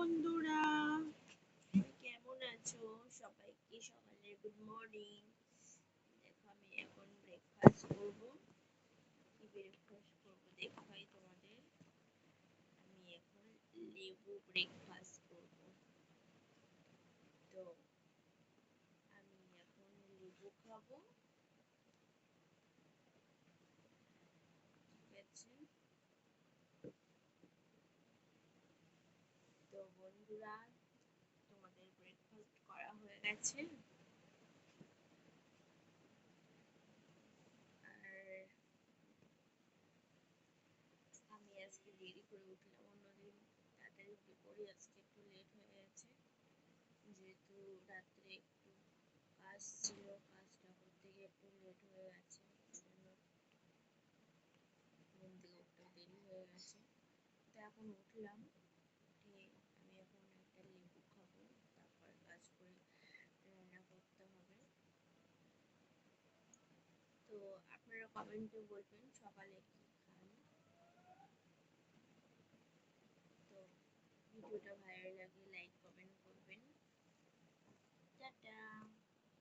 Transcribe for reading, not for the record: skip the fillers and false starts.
বন্ধুরা, সবাই কেমন আছো? সবাইকে সকালের গুড মর্নিং। দেখো আমি এখন ব্রেকফাস্ট করব। কি ব্রেকফাস্ট করব দেখাই তোমাদের। আমি এখন লেবু ব্রেকফাস্ট করব। তো আমি এখন লেবু খাবো। ঠিক আছে। তো বন্ধুরা, তোমাদের ব্রেকফাস্ট করা হয়ে গেছে? আর আমি আজকে দেরি করে উঠলাম, অন্যদিন তাড়াতাড়ি উঠে পড়ি, আজকে একটু লেট হয়ে গেছে। যেহেতু রাত্রে একটু কাজ ছিল, কাজটা করতে গিয়ে একটু লেট হয়ে গেছে, জন্য ঘুম থেকে উঠতে দেরি হয়ে গেছে। তো এখন উঠলাম, উঠে আমি এখন একটা লেবু খাবো, তারপর কাজ করে রান্না করতে হবে। তো আপনারা কমেন্টে বলবেন সকালে কি খান। তো ভিডিওটা ভালো লাগলে লাইক কমেন্ট করবেন। টাটা।